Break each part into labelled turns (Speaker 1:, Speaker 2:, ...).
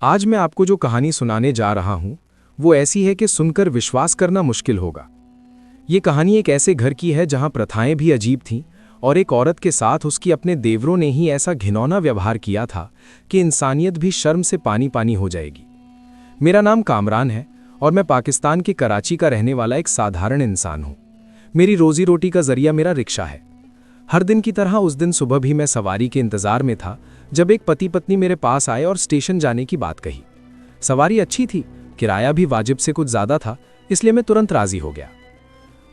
Speaker 1: आज मैं आपको जो कहानी सुनाने जा रहा हूं वो ऐसी है कि सुनकर विश्वास करना मुश्किल होगा। ये कहानी एक ऐसे घर की है जहां प्रथाएं भी अजीब थीं और एक औरत के साथ उसकी अपने देवरों ने ही ऐसा घिनौना व्यवहार किया था कि इंसानियत भी शर्म से पानी पानी हो जाएगी। मेरा नाम कामरान है और मैं पाकिस्तान के कराची का रहने वाला एक साधारण इंसान हूं। मेरी रोजी रोटी का जरिया मेरा रिक्शा है। हर दिन की तरह उस दिन सुबह भी मैं सवारी के इंतजार में था जब एक पति पत्नी मेरे पास आए और स्टेशन जाने की बात कही। सवारी अच्छी थी, किराया भी वाजिब से कुछ ज्यादा था, इसलिए मैं तुरंत राजी हो गया।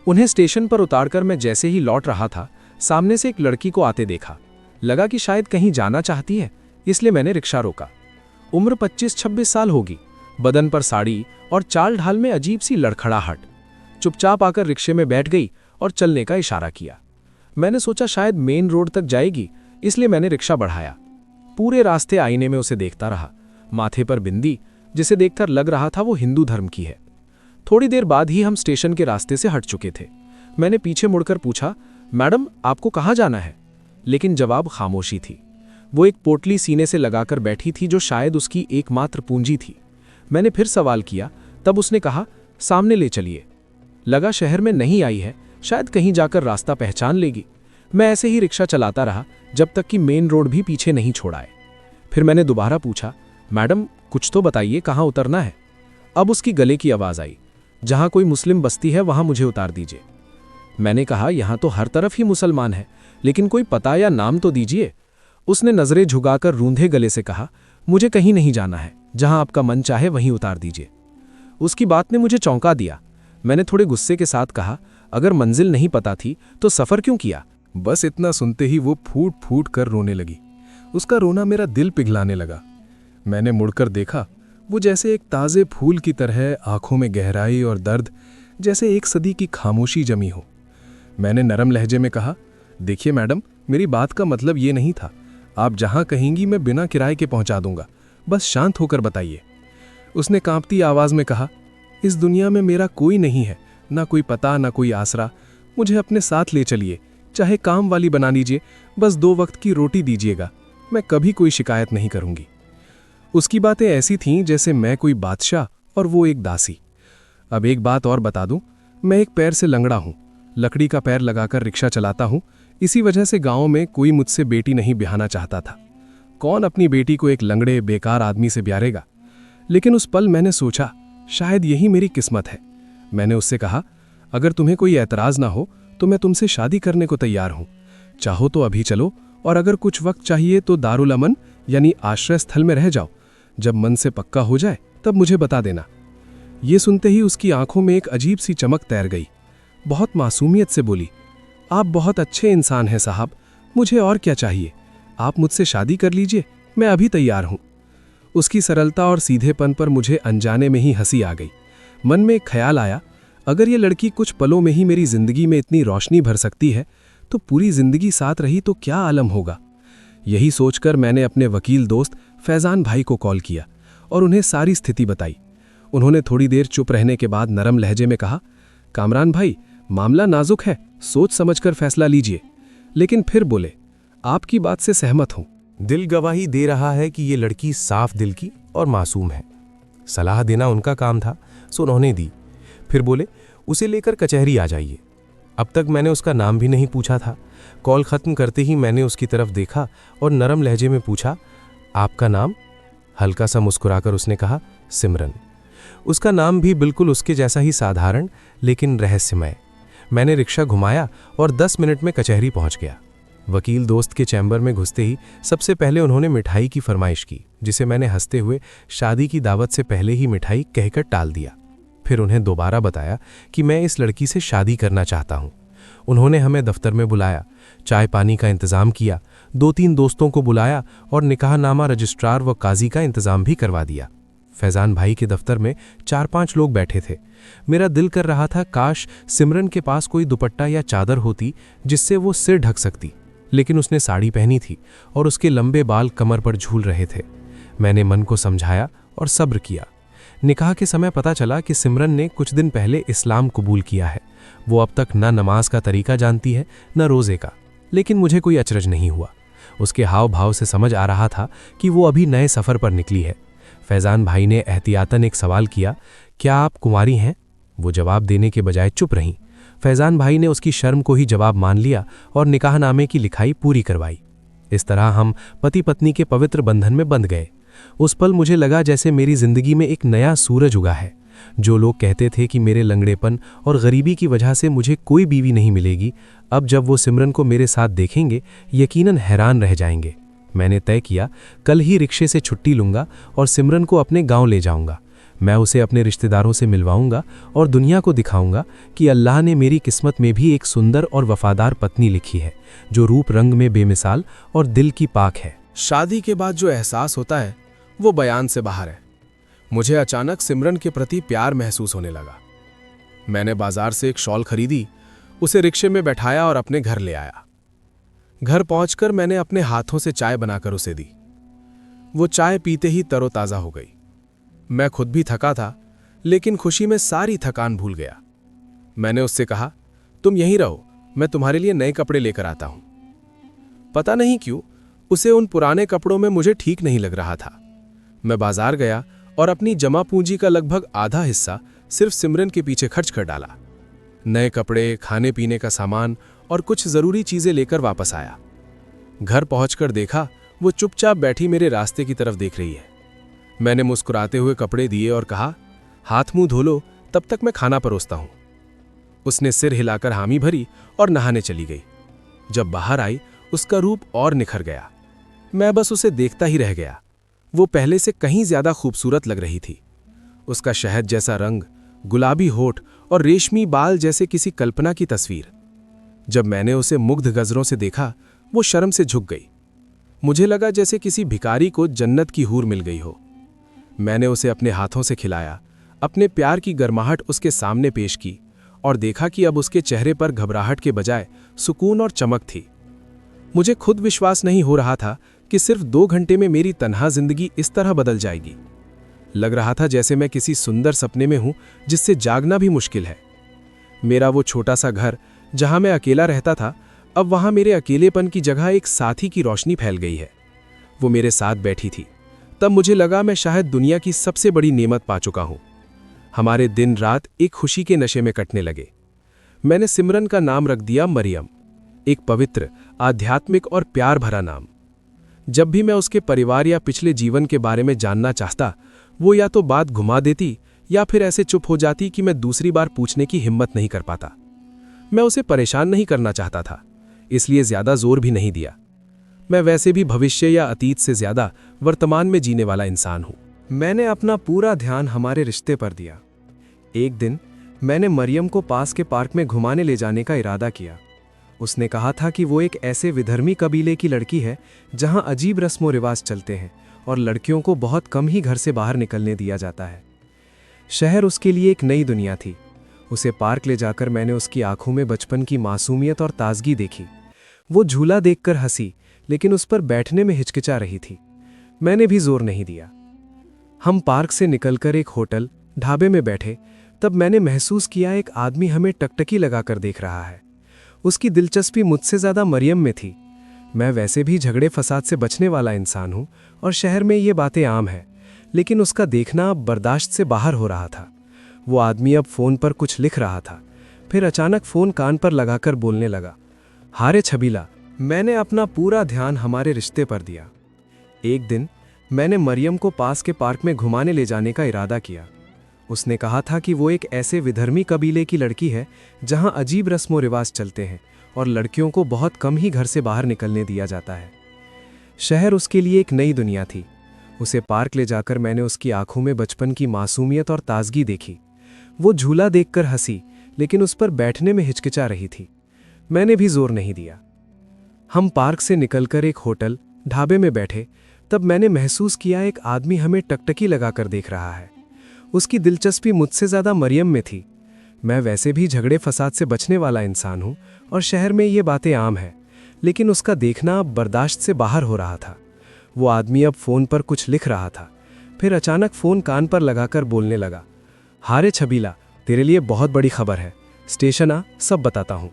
Speaker 1: उन्हें स्टेशन पर उतारकर मैं जैसे ही लौट रहा था, सामने से एक लड़की को आते देखा। लगा कि शायद कहीं जाना चाहती है, इसलिए मैंने रिक्शा रोका। उम्र 25-26 साल होगी, बदन पर साड़ी और चाल ढाल में अजीब सी लड़खड़ाहट। चुपचाप आकर रिक्शे में बैठ गई और चलने का इशारा किया। मैंने सोचा शायद मेन रोड तक जाएगी, इसलिए मैंने रिक्शा बढ़ाया। पूरे रास्ते आईने में उसे देखता रहा। माथे पर बिंदी, जिसे देखकर लग रहा था वो हिंदू धर्म की है। थोड़ी देर बाद ही हम स्टेशन के रास्ते से हट चुके थे। मैंने पीछे मुड़कर पूछा, मैडम आपको कहाँ जाना है? लेकिन जवाब खामोशी थी। वो एक पोटली सीने से लगाकर बैठी थी जो शायद उसकी एकमात्र पूंजी थी। मैंने फिर सवाल किया, तब उसने कहा, सामने ले चलिए। लगा शहर में नहीं आई है, शायद कहीं जाकर रास्ता पहचान लेगी। मैं ऐसे ही रिक्शा चलाता रहा जब तक कि मेन रोड भी पीछे नहीं छोड़ाए। फिर मैंने दोबारा पूछा, मैडम कुछ तो बताइए, कहाँ उतरना है? अब उसकी गले की आवाज आई, जहां कोई मुस्लिम बस्ती है वहां मुझे उतार दीजिए। मैंने कहा, यहां तो हर तरफ ही मुसलमान है, लेकिन कोई पता या नाम तो दीजिए। उसने नजरें झुकाकर रूंधे गले से कहा, मुझे कहीं नहीं जाना है, जहां आपका मन चाहे वहीं उतार दीजिए। उसकी बात ने मुझे चौंका दिया। मैंने थोड़े गुस्से के साथ कहा, अगर मंजिल नहीं पता थी तो सफर क्यों किया?
Speaker 2: बस इतना सुनते ही वो फूट फूट कर रोने लगी। उसका रोना मेरा दिल पिघलाने लगा। मैंने मुड़कर देखा, वो जैसे एक ताज़े फूल की तरह, आंखों में गहराई और दर्द, जैसे एक सदी की खामोशी जमी हो। मैंने नरम लहजे में कहा, देखिए मैडम, मेरी बात का मतलब ये नहीं था। आप जहां कहेंगी मैं बिना किराए के पहुंचा दूंगा, बस शांत होकर बताइए। उसने कांपती आवाज में कहा, इस दुनिया में मेरा कोई नहीं है, ना कोई पता, ना कोई आसरा। मुझे अपने साथ ले चलिए, चाहे काम वाली बना लीजिए, बस 2 वक्त की रोटी दीजिएगा। मैं कभी कोई शिकायत नहीं करूंगी। उसकी बातें ऐसी थीं जैसे मैं कोई बादशाह और वो एक दासी। अब एक बात और बता दूं, मैं एक पैर से लंगड़ा हूं, लकड़ी का पैर लगाकर रिक्शा चलाता हूं। इसी वजह से गांव में कोई मुझसे बेटी नहीं ब्याहना चाहता था। कौन अपनी बेटी को एक लंगड़े बेकार आदमी से ब्यारेगा? लेकिन उस पल मैंने सोचा, शायद यही मेरी किस्मत है। मैंने उससे कहा, अगर तुम्हें कोई एतराज ना हो तो मैं तुमसे शादी करने को तैयार हूं। चाहो तो अभी चलो, और अगर कुछ वक्त चाहिए तो दारुल अमन यानी आश्रय स्थल में रह जाओ। जब मन से पक्का हो जाए तब मुझे बता देना। ये सुनते ही उसकी आंखों में एक अजीब सी चमक तैर गई। बहुत मासूमियत से बोली, आप बहुत अच्छे इंसान हैं साहब, मुझे और क्या चाहिए? आप मुझसे शादी कर लीजिए, मैं अभी तैयार हूं। उसकी सरलता और सीधेपन पर मुझे अनजाने में ही हंसी आ गई। मन में एक ख्याल आया, अगर ये लड़की कुछ पलों में ही मेरी जिंदगी में इतनी रोशनी भर सकती है तो पूरी जिंदगी साथ रही तो क्या आलम होगा। यही सोचकर मैंने अपने वकील दोस्त फैजान भाई को कॉल किया और उन्हें सारी स्थिति बताई। उन्होंने थोड़ी देर चुप रहने के बाद नरम लहजे में कहा, कामरान भाई, मामला नाजुक है, सोच समझकर फैसला लीजिए। लेकिन फिर बोले, आपकी बात से सहमत हूं।
Speaker 3: दिल गवाही दे रहा है कि ये लड़की साफ दिल की और मासूम है। सलाह देना उनका काम था, सो उन्होंने दी। फिर बोले, उसे लेकर कचहरी आ जाइए। अब तक मैंने उसका नाम भी नहीं पूछा था। कॉल खत्म करते ही मैंने उसकी तरफ देखा और नरम लहजे में पूछा, आपका नाम? हल्का सा मुस्कुराकर उसने कहा, सिमरन। उसका नाम भी बिल्कुल उसके जैसा ही साधारण लेकिन रहस्यमय। मैंने रिक्शा घुमाया और 10 मिनट में कचहरी पहुंच गया। वकील दोस्त के चैम्बर में घुसते ही सबसे पहले उन्होंने मिठाई की फरमाइश की, जिसे मैंने हंसते हुए शादी की दावत से पहले ही मिठाई कहकर टाल दिया। फिर उन्हें दोबारा बताया कि मैं इस लड़की से शादी करना चाहता हूं। उन्होंने हमें दफ्तर में बुलाया, चाय पानी का इंतजाम किया, 2-3 दोस्तों को बुलाया और निकाहनामा रजिस्ट्रार व काजी का इंतजाम भी करवा दिया। फैजान भाई के दफ्तर में 4-5 लोग बैठे थे। मेरा दिल कर रहा था काश सिमरन के पास कोई दुपट्टा या चादर होती जिससे वो सिर ढक सकती, लेकिन उसने साड़ी पहनी थी और उसके लंबे बाल कमर पर झूल रहे थे। मैंने मन को समझाया और सब्र किया। निकाह के समय पता चला कि सिमरन ने कुछ दिन पहले इस्लाम कबूल किया है। वो अब तक न नमाज का तरीका जानती है न रोज़े का, लेकिन मुझे कोई अचरज नहीं हुआ। उसके हाव भाव से समझ आ रहा था कि वो अभी नए सफ़र पर निकली है। फैज़ान भाई ने एहतियातन एक सवाल किया, क्या आप कुंवारी हैं? वो जवाब देने के बजाय चुप रहीं। फैज़ान भाई ने उसकी शर्म को ही जवाब मान लिया और निकाहनामे की लिखाई पूरी करवाई। इस तरह हम पति पत्नी के पवित्र बंधन में बंध गए। उस पल मुझे लगा जैसे मेरी जिंदगी में एक नया सूरज उगा है। जो लोग कहते थे कि मेरे लंगड़ेपन और गरीबी की वजह से मुझे कोई बीवी नहीं मिलेगी, अब जब वो सिमरन को मेरे साथ देखेंगे यकीनन हैरान रह जाएंगे। मैंने तय किया, कल ही रिक्शे से छुट्टी लूंगा और सिमरन को अपने गांव ले जाऊंगा। मैं उसे अपने रिश्तेदारों से मिलवाऊंगा और दुनिया को दिखाऊंगा कि अल्लाह ने मेरी किस्मत में भी एक सुंदर और वफादार पत्नी लिखी है, जो रूप रंग में बेमिसाल और दिल की पाक है।
Speaker 2: शादी के बाद जो एहसास होता है वो बयान से बाहर है। मुझे अचानक सिमरन के प्रति प्यार महसूस होने लगा। मैंने बाजार से एक शॉल खरीदी, उसे रिक्शे में बैठाया और अपने घर ले आया। घर पहुंचकर मैंने अपने हाथों से चाय बनाकर उसे दी। वो चाय पीते ही तरोताजा हो गई। मैं खुद भी थका था, लेकिन खुशी में सारी थकान भूल गया। मैंने उससे कहा, तुम यहीं रहो, मैं तुम्हारे लिए नए कपड़े लेकर आता हूं। पता नहीं क्यों उसे उन पुराने कपड़ों में मुझे ठीक नहीं लग रहा था। मैं बाजार गया और अपनी जमा पूंजी का लगभग आधा हिस्सा सिर्फ सिमरन के पीछे खर्च कर डाला। नए कपड़े, खाने पीने का सामान और कुछ जरूरी चीजें लेकर वापस आया। घर पहुंचकर देखा वो चुपचाप बैठी मेरे रास्ते की तरफ देख रही है। मैंने मुस्कुराते हुए कपड़े दिए और कहा, हाथ मुंह धो लो, तब तक मैं खाना परोसता हूं। उसने सिर हिलाकर हामी भरी और नहाने चली गई। जब बाहर आई उसका रूप और निखर गया। मैं बस उसे देखता ही रह गया। वो पहले से कहीं ज्यादा खूबसूरत लग रही थी। उसका शहद जैसा रंग, गुलाबी होठ और रेशमी बाल जैसे किसी कल्पना की तस्वीर। जब मैंने उसे मुग्ध गजरों से देखा, वो शर्म से झुक गई। मुझे लगा जैसे किसी भिखारी को जन्नत की हूर मिल गई हो। मैंने उसे अपने हाथों से खिलाया, अपने प्यार की गर्माहट उसके सामने पेश की और देखा कि अब उसके चेहरे पर घबराहट के बजाय सुकून और चमक थी। मुझे खुद विश्वास नहीं हो रहा था कि सिर्फ 2 घंटे में मेरी तन्हा जिंदगी इस तरह बदल जाएगी। लग रहा था जैसे मैं किसी सुंदर सपने में हूं जिससे जागना भी मुश्किल है। मेरा वो छोटा सा घर जहां मैं अकेला रहता था, अब वहां मेरे अकेलेपन की जगह एक साथी की रोशनी फैल गई है। वो मेरे साथ बैठी थी। तब मुझे लगा मैं शायद दुनिया की सबसे बड़ी नेमत पा चुका हूं। हमारे दिन रात एक खुशी के नशे में कटने लगे। मैंने सिमरन का नाम रख दिया मरियम, एक पवित्र, आध्यात्मिक और प्यार भरा नाम। जब भी मैं उसके परिवार या पिछले जीवन के बारे में जानना चाहता, वो या तो बात घुमा देती या फिर ऐसे चुप हो जाती कि मैं दूसरी बार पूछने की हिम्मत नहीं कर पाता। मैं उसे परेशान नहीं करना चाहता था, इसलिए ज्यादा जोर भी नहीं दिया। मैं वैसे भी भविष्य या अतीत से ज्यादा वर्तमान में जीने वाला इंसान हूं। मैंने अपना पूरा ध्यान हमारे रिश्ते पर दिया। एक दिन मैंने मरियम को पास के पार्क में घुमाने ले जाने का इरादा किया। उसने कहा था कि वो एक ऐसे विधर्मी कबीले की लड़की है जहां अजीब रस्मों रिवाज चलते हैं और लड़कियों को बहुत कम ही घर से बाहर निकलने दिया जाता है। शहर उसके लिए एक नई दुनिया थी। उसे पार्क ले जाकर मैंने उसकी आंखों में बचपन की मासूमियत और ताजगी देखी। वो झूला देखकर हंसी, लेकिन उस पर बैठने में हिचकिचा रही थी। मैंने भी जोर नहीं दिया। हम पार्क से निकलकर एक होटल, ढाबे में बैठे, तब मैंने महसूस किया एक आदमी हमें टकटकी लगाकर देख रहा है। उसकी दिलचस्पी मुझसे ज्यादा मरियम में थी। मैं वैसे भी झगड़े फसाद से बचने वाला इंसान हूं और शहर में ये बातें आम हैं, लेकिन उसका देखना अब बर्दाश्त से बाहर हो रहा था। वो आदमी अब फोन पर कुछ लिख रहा था, फिर अचानक फोन कान पर लगाकर बोलने लगा, हारे छबीला। मैंने अपना पूरा ध्यान हमारे रिश्ते पर दिया। एक दिन मैंने मरियम को पास के पार्क में घुमाने ले जाने का इरादा किया। उसने कहा था कि वो एक ऐसे विधर्मी कबीले की लड़की है जहां अजीब रस्मों रिवाज चलते हैं और लड़कियों को बहुत कम ही घर से बाहर निकलने दिया जाता है। शहर उसके लिए एक नई दुनिया थी। उसे पार्क ले जाकर मैंने उसकी आंखों में बचपन की मासूमियत और ताजगी देखी। वो झूला देखकर हंसी, लेकिन उस पर बैठने में हिचकिचा रही थी। मैंने भी जोर नहीं दिया। हम पार्क से निकलकर एक होटल, ढाबे में बैठे, तब मैंने महसूस किया एक आदमी हमें टकटकी लगाकर देख रहा है। उसकी दिलचस्पी मुझसे ज्यादा मरियम में थी। मैं वैसे भी झगड़े फसाद से बचने वाला इंसान हूं और शहर में ये बातें आम हैं, लेकिन उसका देखना अब बर्दाश्त से बाहर हो रहा था। वो आदमी अब फोन पर कुछ लिख रहा था, फिर अचानक फोन कान पर लगाकर बोलने लगा, हारे छबीला, तेरे लिए बहुत बड़ी खबर है, स्टेशन आ, सब बताता हूं।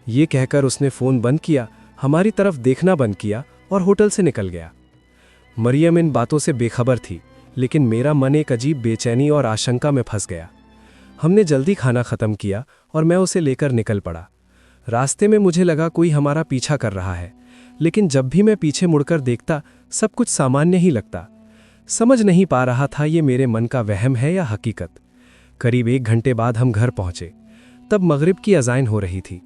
Speaker 2: ये कहकर उसने फोन बंद किया, हमारी तरफ देखना बंद किया और होटल से निकल गया। मरियम इन बातों से बेखबर थी,
Speaker 1: लेकिन मेरा मन एक अजीब बेचैनी और आशंका में फंस गया। हमने जल्दी खाना खत्म किया और मैं उसे लेकर निकल पड़ा। रास्ते में मुझे लगा कोई हमारा पीछा कर रहा है, लेकिन जब भी मैं पीछे मुड़कर देखता सब कुछ सामान्य ही लगता। समझ नहीं पा रहा था ये मेरे मन का वहम है या हकीकत। करीब 1 घंटे बाद हम घर पहुंचे। तब मगरिब की अज़ान हो रही थी।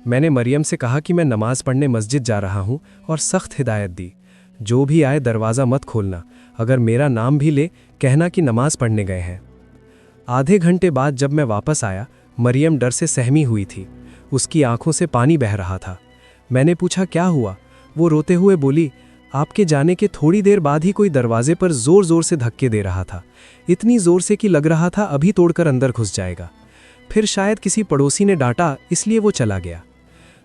Speaker 1: मैंने मरियम से कहा कि मैं नमाज पढ़ने मस्जिद जा रहा हूं और सख्त हिदायत दी, जो भी आए दरवाज़ा मत खोलना, अगर मेरा नाम भी ले कहना कि नमाज पढ़ने गए हैं। आधे घंटे बाद जब मैं वापस आया, मरियम डर से सहमी हुई थी। उसकी आंखों से पानी बह रहा था। मैंने पूछा क्या हुआ? वो रोते हुए बोली, आपके जाने के थोड़ी देर बाद ही कोई दरवाजे पर जोर जोर से धक्के दे रहा था, इतनी जोर से कि लग रहा था अभी तोड़कर अंदर घुस जाएगा। फिर शायद किसी पड़ोसी ने डांटा, इसलिए वो चला गया।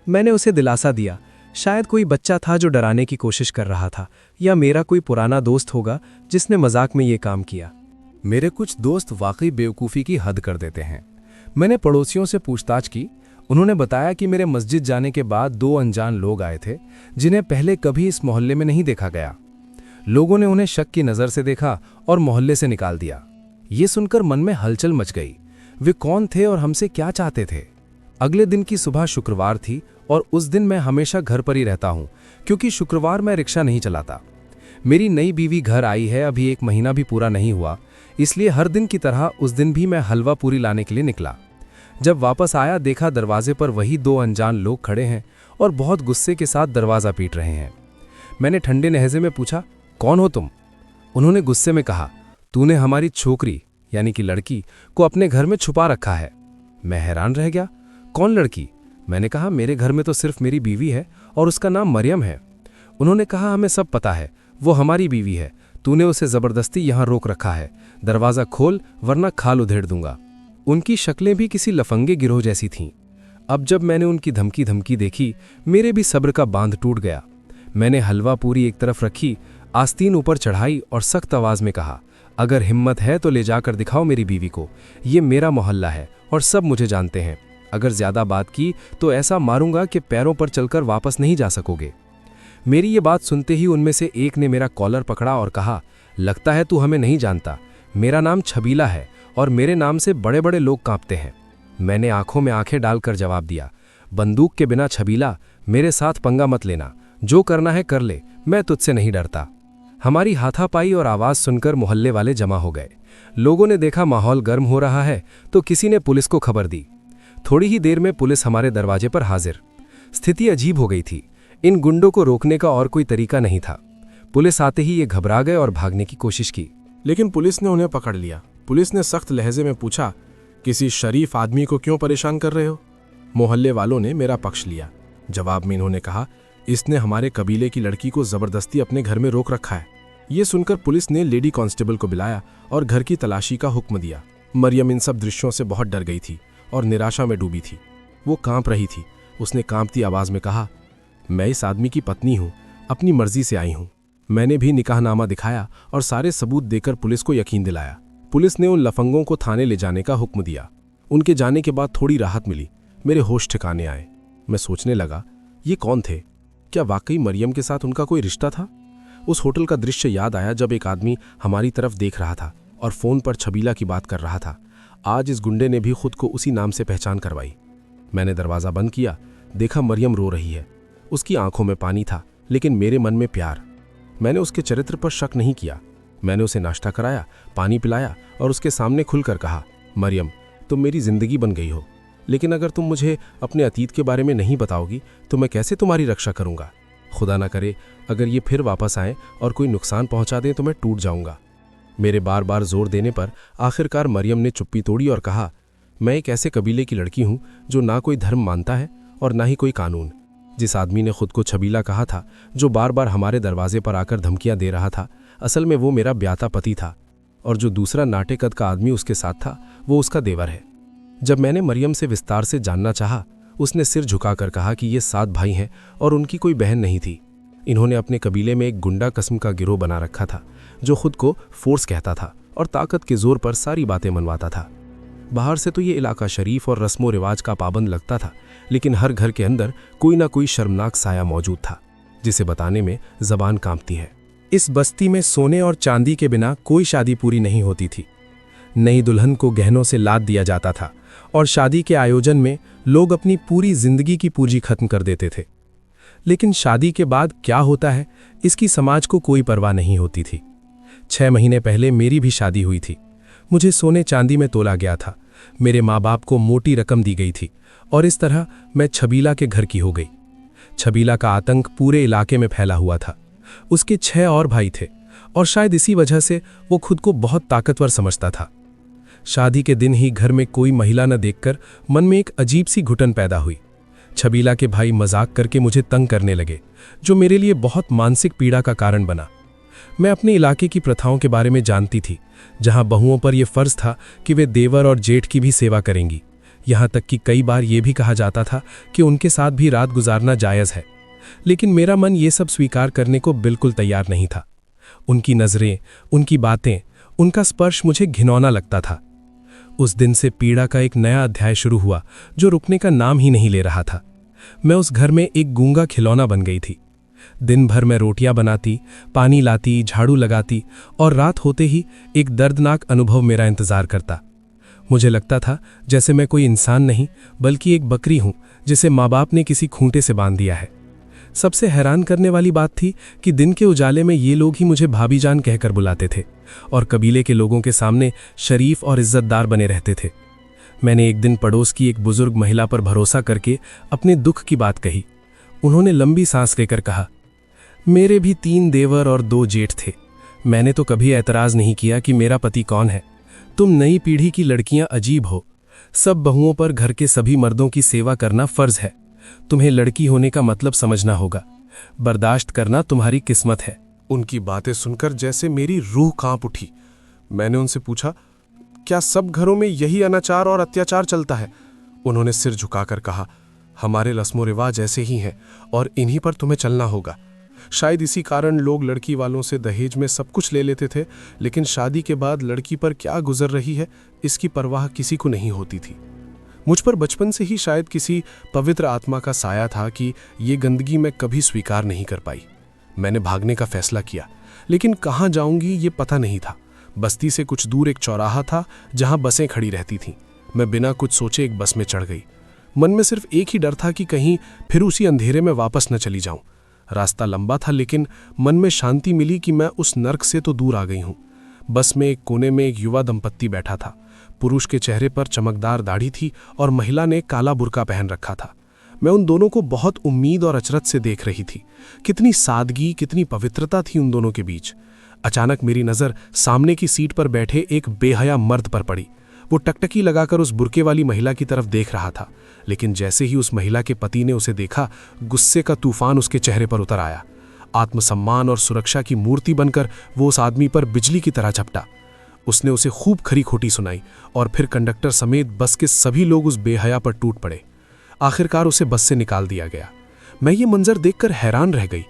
Speaker 1: मैंने उसे दिलासा दिया, शायद कोई बच्चा था जो डराने की कोशिश कर रहा था, या मेरा कोई पुराना दोस्त होगा जिसने मजाक में ये काम किया।
Speaker 2: मेरे कुछ दोस्त वाकई बेवकूफ़ी की हद कर देते हैं। मैंने पड़ोसियों से पूछताछ की। उन्होंने बताया कि मेरे मस्जिद जाने के बाद 2 अनजान लोग आए थे, जिन्हें पहले कभी इस मोहल्ले में नहीं देखा गया। लोगों ने उन्हें शक की नज़र से देखा और मोहल्ले से निकाल दिया। ये सुनकर मन में हलचल मच गई। वे कौन थे और हमसे क्या चाहते थे? अगले दिन की सुबह शुक्रवार थी और उस दिन मैं हमेशा घर पर ही रहता हूँ, क्योंकि शुक्रवार मैं रिक्शा नहीं चलाता। मेरी नई बीवी घर आई है, अभी 1 महीना भी पूरा नहीं हुआ, इसलिए हर दिन की तरह उस दिन भी मैं हलवा पूरी लाने के लिए निकला। जब वापस आया देखा दरवाजे पर वही 2 अनजान लोग खड़े हैं और बहुत गुस्से के साथ दरवाज़ा पीट रहे हैं। मैंने ठंडे लहजे में पूछा, कौन हो तुम? उन्होंने गुस्से में कहा, तूने हमारी छोकरी यानी कि लड़की को अपने घर में छुपा रखा है। मैं हैरान रह गया, कौन लड़की? मैंने कहा, मेरे घर में तो सिर्फ मेरी बीवी है और उसका नाम मरियम है। उन्होंने कहा, हमें सब पता है, वो हमारी बीवी है, तूने उसे ज़बरदस्ती यहाँ रोक रखा है, दरवाज़ा खोल वरना खाल उधेड़ दूंगा। उनकी शक्लें भी किसी लफंगे गिरोह जैसी थीं। अब जब मैंने उनकी धमकी देखी, मेरे भी सब्र का बांध टूट गया। मैंने हलवा पूरी एक तरफ रखी, आस्तीन ऊपर चढ़ाई और सख्त आवाज़ में कहा, अगर हिम्मत है तो ले जाकर दिखाओ मेरी बीवी को, ये मेरा मोहल्ला है और सब मुझे जानते हैं। अगर ज़्यादा बात की तो ऐसा मारूंगा कि पैरों पर चलकर वापस नहीं जा सकोगे। मेरी ये बात सुनते ही उनमें से एक ने मेरा कॉलर पकड़ा और कहा, लगता है तू हमें नहीं जानता, मेरा नाम छबीला है और मेरे नाम से बड़े बड़े लोग कांपते हैं। मैंने आंखों में आंखें डालकर जवाब दिया, बंदूक के बिना छबीला, मेरे साथ पंगा मत लेना, जो करना है कर ले, मैं तुझसे नहीं डरता। हमारी हाथापाई और आवाज़ सुनकर मोहल्ले वाले जमा हो गए। लोगों ने देखा माहौल गर्म हो रहा है तो किसी ने पुलिस को खबर दी। थोड़ी ही देर में पुलिस हमारे दरवाजे पर हाजिर। स्थिति अजीब हो गई थी। इन गुंडों को रोकने का और कोई तरीका नहीं था। पुलिस आते ही ये घबरा गए और भागने की कोशिश की, लेकिन पुलिस ने उन्हें पकड़ लिया। पुलिस ने सख्त लहजे में पूछा, किसी शरीफ आदमी को क्यों परेशान कर रहे हो? मोहल्ले वालों ने मेरा पक्ष लिया। जवाब में इन्होंने कहा, इसने हमारे कबीले की लड़की को जबरदस्ती अपने घर में रोक रखा है। ये सुनकर पुलिस ने लेडी कांस्टेबल को बुलाया और घर की तलाशी का हुक्म दिया। मरियम इन सब दृश्यों से बहुत डर गई थी और निराशा में डूबी थी। वो कांप रही थी। उसने कांपती आवाज में कहा, मैं इस आदमी की पत्नी हूं, अपनी मर्जी से आई हूं। मैंने भी निकाहनामा दिखाया और सारे सबूत देकर पुलिस को यकीन दिलाया। पुलिस ने उन लफंगों को थाने ले जाने का हुक्म दिया। उनके जाने के बाद थोड़ी राहत मिली। मेरे होश ठिकाने आए। मैं सोचने लगा, ये कौन थे? क्या वाकई मरियम के साथ उनका कोई रिश्ता था? उस होटल का दृश्य याद आया जब एक आदमी हमारी तरफ देख रहा था और फोन पर छबीला की बात कर रहा था। आज इस गुंडे ने भी खुद को उसी नाम से पहचान करवाई। मैंने दरवाज़ा बंद किया। देखा मरियम रो रही है। उसकी आंखों में पानी था, लेकिन मेरे मन में प्यार। मैंने उसके चरित्र पर शक नहीं किया। मैंने उसे नाश्ता कराया, पानी पिलाया और उसके सामने खुलकर कहा, मरियम, तुम मेरी जिंदगी बन गई हो, लेकिन अगर तुम मुझे अपने अतीत के बारे में नहीं बताओगी तो मैं कैसे तुम्हारी रक्षा करूंगा? खुदा ना करे अगर ये फिर वापस आए और कोई नुकसान पहुंचा दें तो मैं टूट जाऊंगा। मेरे बार बार जोर देने पर आखिरकार मरियम ने चुप्पी तोड़ी और कहा, मैं एक ऐसे कबीले की लड़की हूं जो ना कोई धर्म मानता है और ना ही कोई कानून। जिस आदमी ने खुद को छबीला कहा था, जो बार बार हमारे दरवाजे पर आकर धमकियां दे रहा था, असल में वो मेरा ब्याता पति था और जो दूसरा नाटे कद का आदमी उसके साथ था वो उसका देवर है। जब मैंने मरियम से विस्तार से जानना चाहा, उसने सिर झुकाकर कहा कि ये 7 भाई हैं और उनकी कोई बहन नहीं थी। इन्होंने अपने कबीले में एक गुंडा किस्म का गिरोह बना रखा था जो खुद को फोर्स कहता था और ताकत के जोर पर सारी बातें मनवाता था। बाहर से तो ये इलाका शरीफ और रस्मो रिवाज का पाबंद लगता था, लेकिन हर घर के अंदर कोई ना कोई शर्मनाक साया मौजूद था जिसे बताने में जबान कांपती है। इस बस्ती में सोने और चांदी के बिना कोई शादी पूरी नहीं होती थी। नई दुल्हन को गहनों से लाद दिया जाता था और शादी के आयोजन में लोग अपनी पूरी जिंदगी की पूंजी खत्म कर देते थे। लेकिन शादी के बाद क्या होता है, इसकी समाज को कोई परवाह नहीं होती थी। 6 महीने पहले मेरी भी शादी हुई थी। मुझे सोने चांदी में तोला गया था। मेरे माँ बाप को मोटी रकम दी गई थी और इस तरह मैं छबीला के घर की हो गई। छबीला का आतंक पूरे इलाके में फैला हुआ था। उसके 6 और भाई थे और शायद इसी वजह से वो खुद को बहुत ताकतवर समझता था। शादी के दिन ही घर में कोई महिला न देखकर मन में एक अजीब सी घुटन पैदा हुई। छबीला के भाई मजाक करके मुझे तंग करने लगे, जो मेरे लिए बहुत मानसिक पीड़ा का कारण बना। मैं अपने इलाके की प्रथाओं के बारे में जानती थी, जहां बहुओं पर यह फर्ज था कि वे देवर और जेठ की भी सेवा करेंगी। यहां तक कि कई बार यह भी कहा जाता था कि उनके साथ भी रात गुजारना जायज़ है। लेकिन मेरा मन ये सब स्वीकार करने को बिल्कुल तैयार नहीं था। उनकी नज़रें, उनकी बातें, उनका स्पर्श मुझे घिनौना लगता था। उस दिन से पीड़ा का एक नया अध्याय शुरू हुआ, जो रुकने का नाम ही नहीं ले रहा था। मैं उस घर में एक गूंगा खिलौना बन गई थी। दिन भर मैं रोटियां बनाती, पानी लाती, झाड़ू लगाती और रात होते ही एक दर्दनाक अनुभव मेरा इंतजार करता। मुझे लगता था जैसे मैं कोई इंसान नहीं बल्कि एक बकरी हूं जिसे माँ बाप ने किसी खूंटे से बांध दिया है। सबसे हैरान करने वाली बात थी कि दिन के उजाले में ये लोग ही मुझे भाभी जान कहकर बुलाते थे और कबीले के लोगों के सामने शरीफ और इज्जतदार बने रहते थे। मैंने एक दिन पड़ोस की एक बुजुर्ग महिला पर भरोसा करके अपने दुख की बात कही। उन्होंने लंबी सांस लेकर कहा, मेरे भी 3 देवर और 2 जेठ थे। मैंने तो कभी ऐतराज़ नहीं किया कि मेरा पति कौन है। तुम नई पीढ़ी की लड़कियां अजीब हो। सब बहुओं पर घर के सभी मर्दों की सेवा करना फर्ज है। तुम्हें लड़की होने का मतलब समझना होगा। बर्दाश्त करना तुम्हारी किस्मत है।
Speaker 3: उनकी बातें सुनकर जैसे मेरी रूह कांप उठी। मैंने उनसे पूछा, क्या सब घरों में यही अनाचार और अत्याचार चलता है? उन्होंने सिर झुकाकर कहा, हमारे रस्मो रिवाज ऐसे ही हैं और इन्हीं पर तुम्हें चलना होगा। शायद इसी कारण लोग लड़की वालों से दहेज में सब कुछ ले लेते थे, लेकिन शादी के बाद लड़की पर क्या गुजर रही है इसकी परवाह किसी को नहीं होती थी। मुझ पर बचपन से ही शायद किसी पवित्र आत्मा का साया था कि ये गंदगी मैं कभी स्वीकार नहीं कर पाई। मैंने भागने का फैसला किया, लेकिन कहाँ जाऊंगी ये पता नहीं था। बस्ती से कुछ दूर एक चौराहा था जहां बसें खड़ी रहती थीं। मैं बिना कुछ सोचे एक बस में चढ़ गई। मन में सिर्फ एक ही डर था कि कहीं फिर उसी अंधेरे में वापस न चली जाऊं। रास्ता लंबा था, लेकिन मन में शांति मिली कि मैं उस नर्क से तो दूर आ गई हूं। बस में एक कोने में एक युवा दंपत्ति बैठा था। पुरुष के चेहरे पर चमकदार दाढ़ी थी और महिला ने काला बुर्का पहन रखा था। मैं उन दोनों को बहुत उम्मीद और अचरज से देख रही थी। कितनी सादगी, कितनी पवित्रता थी उन दोनों के बीच। अचानक मेरी नज़र सामने की सीट पर बैठे एक बेहया मर्द पर पड़ी। वो टकटकी लगाकर उस बुर्के वाली महिला की तरफ देख रहा था, लेकिन जैसे ही उस महिला के पति ने उसे देखा, गुस्से का तूफान उसके चेहरे पर उतर आया। आत्मसम्मान और सुरक्षा की मूर्ति बनकर वो उस आदमी पर बिजली की तरह झपटा। उसने उसे खूब खरी खोटी सुनाई और फिर कंडक्टर समेत बस के सभी लोग उस बेहया पर टूट पड़े। आखिरकार उसे बस से निकाल दिया गया। मैं ये मंजर देखकर हैरान रह गई।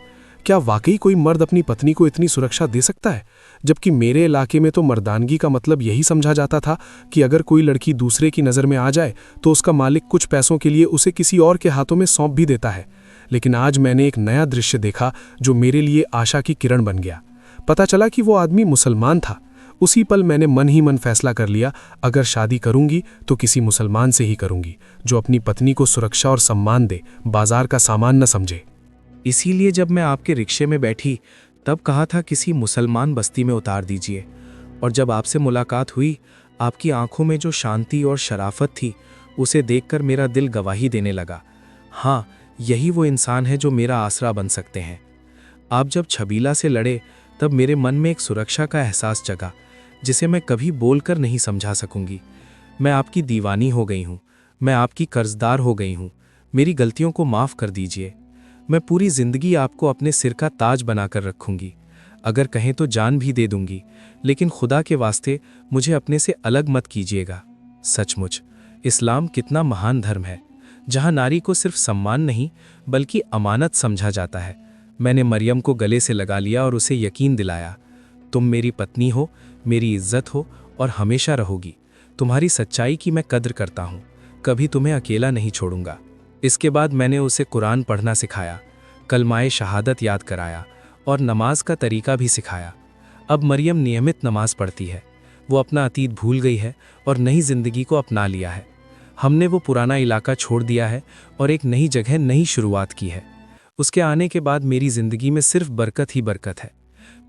Speaker 3: क्या वाकई कोई मर्द अपनी पत्नी को इतनी सुरक्षा दे सकता है? जबकि मेरे इलाके में तो मर्दानगी का मतलब यही समझा जाता था कि अगर कोई लड़की दूसरे की नज़र में आ जाए तो उसका मालिक कुछ पैसों के लिए उसे किसी और के हाथों में सौंप भी देता है। लेकिन आज मैंने एक नया दृश्य देखा जो मेरे लिए आशा की किरण बन गया। पता चला कि वो आदमी मुसलमान था। उसी पल मैंने मन ही मन फैसला कर लिया, अगर शादी करूंगी तो किसी मुसलमान से ही करूंगी, जो अपनी पत्नी को सुरक्षा और सम्मान दे, बाजार का सामान न समझे।
Speaker 1: इसीलिए जब मैं आपके रिक्शे में बैठी तब कहा था किसी मुसलमान बस्ती में उतार दीजिए, और जब आपसे मुलाकात हुई आपकी आंखों में जो शांति और शराफत थी उसे देखकर मेरा दिल गवाही देने लगा। हाँ, यही वो इंसान है जो मेरा आसरा बन सकते हैं। आप जब छबीला से लड़े तब मेरे मन में एक सुरक्षा का एहसास जगा जिसे मैं कभी बोलकर नहीं समझा सकूंगी। मैं आपकी दीवानी हो गई हूँ, मैं आपकी कर्जदार हो गई हूँ। मेरी गलतियों को माफ़ कर दीजिए। मैं पूरी ज़िंदगी आपको अपने सिर का ताज बनाकर रखूंगी। अगर कहें तो जान भी दे दूंगी, लेकिन खुदा के वास्ते मुझे अपने से अलग मत कीजिएगा। सचमुच इस्लाम कितना महान धर्म है, जहाँ नारी को सिर्फ सम्मान नहीं बल्कि अमानत समझा जाता है। मैंने मरियम को गले से लगा लिया और उसे यकीन दिलाया, तुम मेरी पत्नी हो, मेरी इज्जत हो और हमेशा रहोगी। तुम्हारी सच्चाई की मैं कद्र करता हूँ, कभी तुम्हें अकेला नहीं छोड़ूंगा। इसके बाद मैंने उसे कुरान पढ़ना सिखाया, कलमाए शहादत याद कराया
Speaker 4: और नमाज का तरीका भी सिखाया। अब मरियम नियमित नमाज पढ़ती है। वो अपना अतीत भूल गई है और नई जिंदगी को अपना लिया है। हमने वो पुराना इलाका छोड़ दिया है और एक नई जगह, नई शुरुआत की है। उसके आने के बाद मेरी जिंदगी में सिर्फ बरकत ही बरकत है।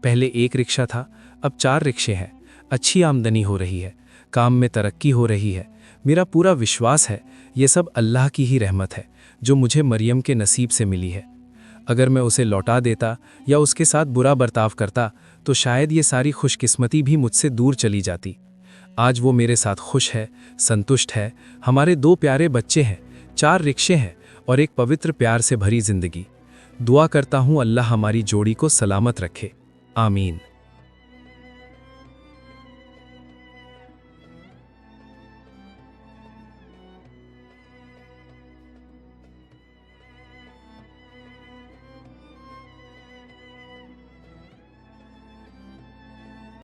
Speaker 4: पहले एक रिक्शा था, अब 4 रिक्शे हैं। अच्छी आमदनी हो रही है, काम में तरक्की हो रही है। मेरा पूरा विश्वास है ये सब अल्लाह की ही रहमत है जो मुझे मरियम के नसीब से मिली है। अगर मैं उसे लौटा देता या उसके साथ बुरा बर्ताव करता तो शायद ये सारी खुशकिस्मती भी मुझसे दूर चली जाती। आज वो मेरे साथ खुश है, संतुष्ट है। हमारे 2 प्यारे बच्चे हैं, 4 रिक्शे हैं और एक पवित्र प्यार से भरी जिंदगी। दुआ करता हूँ अल्लाह हमारी जोड़ी को सलामत रखे। आमीन।